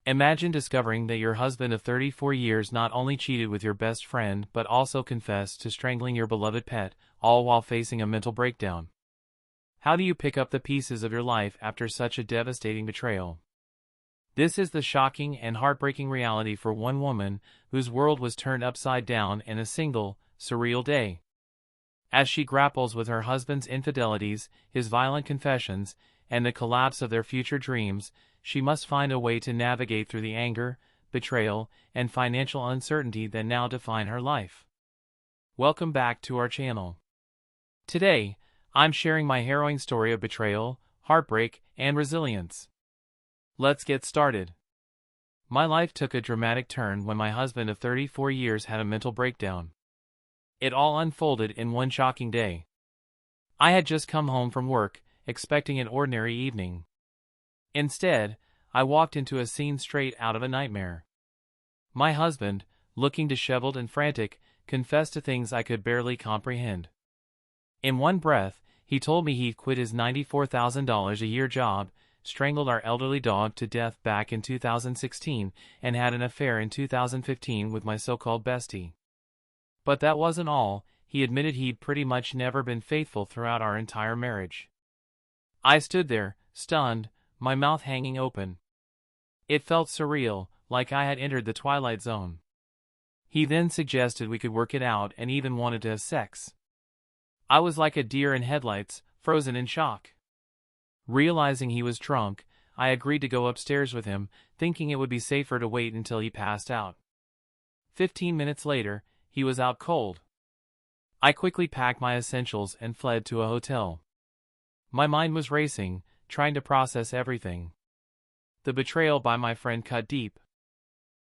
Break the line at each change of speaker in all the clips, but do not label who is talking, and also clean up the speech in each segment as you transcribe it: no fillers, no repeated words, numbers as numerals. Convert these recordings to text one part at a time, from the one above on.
Imagine discovering that your husband of 34 years not only cheated with your best friend but also confessed to strangling your beloved pet, all while facing a mental breakdown. How do you pick up the pieces of your life after such a devastating betrayal? This is the shocking and heartbreaking reality for one woman whose world was turned upside down in a single, surreal day. As she grapples with her husband's infidelities, his violent confessions, and the collapse of their future dreams, she must find a way to navigate through the anger, betrayal, and financial uncertainty that now define her life. Welcome back to our channel. Today, I'm sharing my harrowing story of betrayal, heartbreak, and resilience. Let's get started. My life took a dramatic turn when my husband of 34 years had a mental breakdown. It all unfolded in one shocking day. I had just come home from work, expecting an ordinary evening. Instead, I walked into a scene straight out of a nightmare. My husband, looking disheveled and frantic, confessed to things I could barely comprehend. In one breath, he told me he'd quit his $94,000 a year job, strangled our elderly dog to death back in 2016, and had an affair in 2015 with my so-called bestie. But that wasn't all. He admitted he'd pretty much never been faithful throughout our entire marriage. I stood there, stunned, my mouth hanging open. It felt surreal, like I had entered the Twilight Zone. He then suggested we could work it out and even wanted to have sex. I was like a deer in headlights, frozen in shock. Realizing he was drunk, I agreed to go upstairs with him, thinking it would be safer to wait until he passed out. 15 minutes later, he was out cold. I quickly packed my essentials and fled to a hotel. My mind was racing, trying to process everything. The betrayal by my friend cut deep.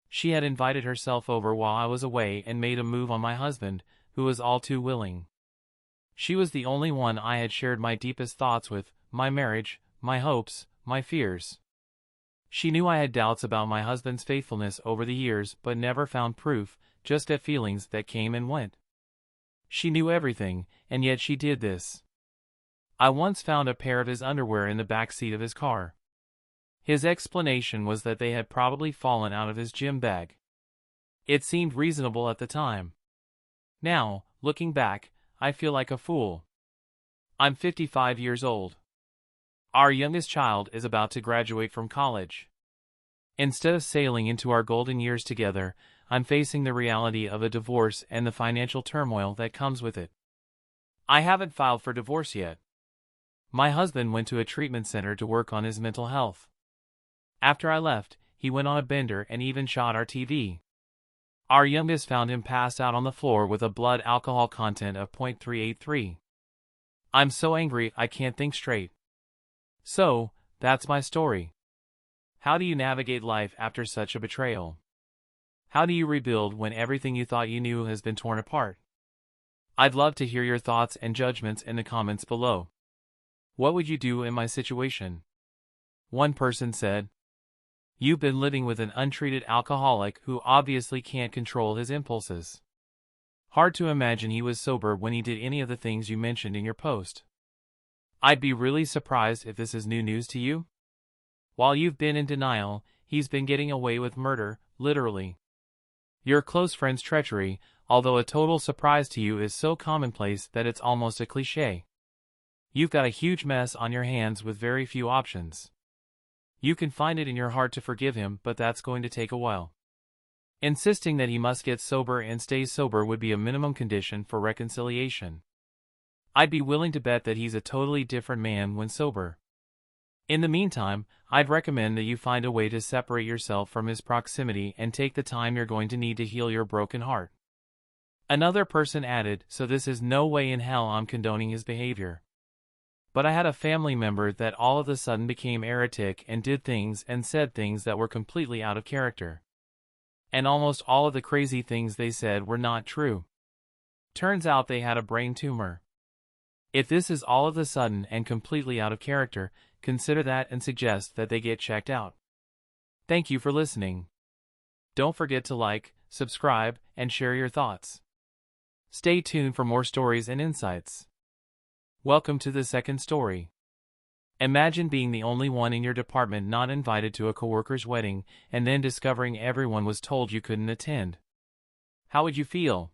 She had invited herself over while I was away and made a move on my husband, who was all too willing. She was the only one I had shared my deepest thoughts with, my marriage, my hopes, my fears. She knew I had doubts about my husband's faithfulness over the years but never found proof, just feelings that came and went. She knew everything, and yet she did this. I once found a pair of his underwear in the back seat of his car. His explanation was that they had probably fallen out of his gym bag. It seemed reasonable at the time. Now, looking back, I feel like a fool. I'm 55 years old. Our youngest child is about to graduate from college. Instead of sailing into our golden years together, I'm facing the reality of a divorce and the financial turmoil that comes with it. I haven't filed for divorce yet. My husband went to a treatment center to work on his mental health. After I left, he went on a bender and even shot our TV. Our youngest found him passed out on the floor with a blood alcohol content of 0.383. I'm so angry I can't think straight. So, that's my story. How do you navigate life after such a betrayal? How do you rebuild when everything you thought you knew has been torn apart? I'd love to hear your thoughts and judgments in the comments below. What would you do in my situation? One person said, "You've been living with an untreated alcoholic who obviously can't control his impulses. Hard to imagine he was sober when he did any of the things you mentioned in your post. I'd be really surprised if this is new news to you. While you've been in denial, he's been getting away with murder, literally. Your close friend's treachery, although a total surprise to you, is so commonplace that it's almost a cliché. You've got a huge mess on your hands with very few options. You can find it in your heart to forgive him, but that's going to take a while. Insisting that he must get sober and stay sober would be a minimum condition for reconciliation. I'd be willing to bet that he's a totally different man when sober. In the meantime, I'd recommend that you find a way to separate yourself from his proximity and take the time you're going to need to heal your broken heart." Another person added, "So this is no way in hell I'm condoning his behavior. But I had a family member that all of a sudden became erratic and did things and said things that were completely out of character. And almost all of the crazy things they said were not true. Turns out they had a brain tumor. If this is all of a sudden and completely out of character, consider that and suggest that they get checked out." Thank you for listening. Don't forget to like, subscribe, and share your thoughts. Stay tuned for more stories and insights. Welcome to the second story. Imagine being the only one in your department not invited to a coworker's wedding and then discovering everyone was told you couldn't attend. How would you feel?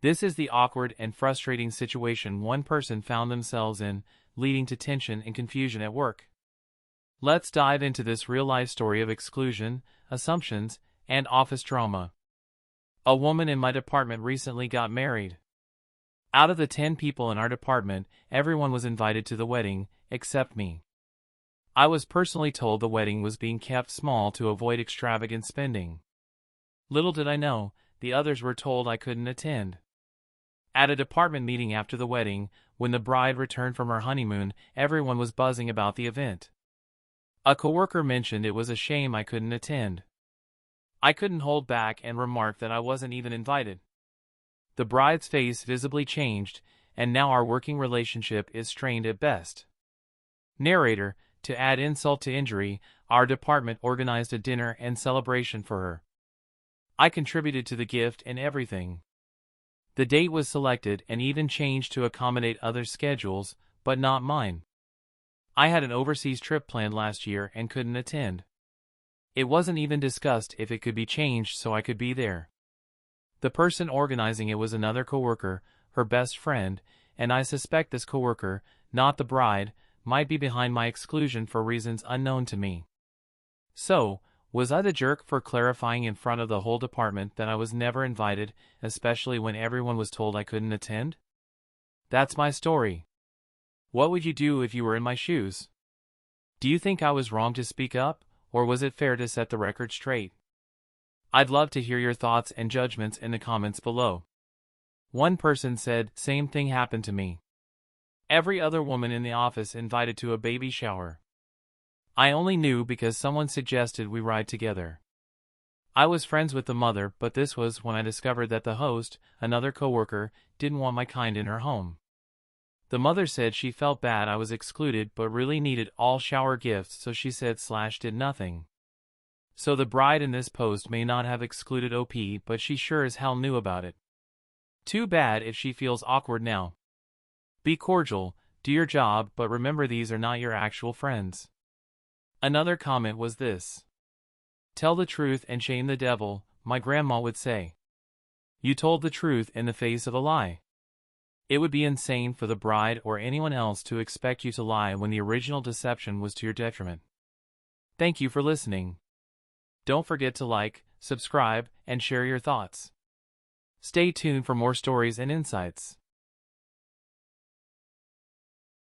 This is the awkward and frustrating situation one person found themselves in, leading to tension and confusion at work. Let's dive into this real-life story of exclusion, assumptions, and office drama. A woman in my department recently got married. Out of the 10 people in our department, everyone was invited to the wedding, except me. I was personally told the wedding was being kept small to avoid extravagant spending. Little did I know, the others were told I couldn't attend. At a department meeting after the wedding, when the bride returned from her honeymoon, everyone was buzzing about the event. A coworker mentioned it was a shame I couldn't attend. I couldn't hold back and remarked that I wasn't even invited. The bride's face visibly changed, and now our working relationship is strained at best. Narrator, to add insult to injury, our department organized a dinner and celebration for her. I contributed to the gift and everything. The date was selected and even changed to accommodate others' schedules, but not mine. I had an overseas trip planned last year and couldn't attend. It wasn't even discussed if it could be changed so I could be there. The person organizing it was another coworker, her best friend, and I suspect this coworker, not the bride, might be behind my exclusion for reasons unknown to me. So, was I the jerk for clarifying in front of the whole department that I was never invited, especially when everyone was told I couldn't attend? That's my story. What would you do if you were in my shoes? Do you think I was wrong to speak up, or was it fair to set the record straight? I'd love to hear your thoughts and judgments in the comments below. One person said, "Same thing happened to me. Every other woman in the office invited to a baby shower. I only knew because someone suggested we ride together. I was friends with the mother, but this was when I discovered that the host, another coworker, didn't want my kind in her home. The mother said she felt bad I was excluded but really needed all shower gifts, so she said/did nothing. So the bride in this post may not have excluded OP, but she sure as hell knew about it. Too bad if she feels awkward now. Be cordial, do your job, but remember these are not your actual friends." Another comment was this: "Tell the truth and shame the devil," my grandma would say. You told the truth in the face of a lie. It would be insane for the bride or anyone else to expect you to lie when the original deception was to your detriment. Thank you for listening. Don't forget to like, subscribe, and share your thoughts. Stay tuned for more stories and insights.